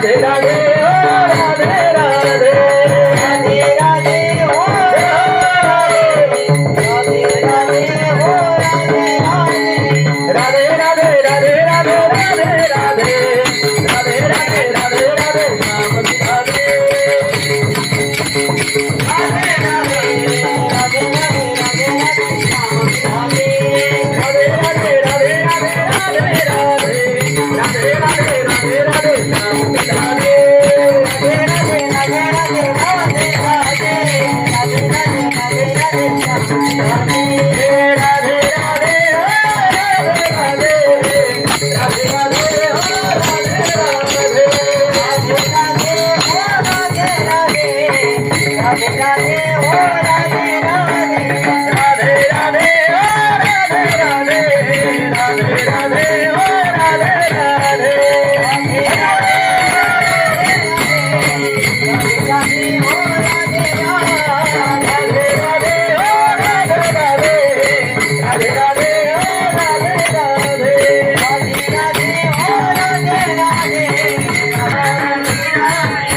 राधे राधे ओ राधे राधे राधे राधे ओ राधे राधे ओ राधे राधे राधे राधे राधे राधे राधे राधे राधे राधे राधे नाम राधे राधे राधे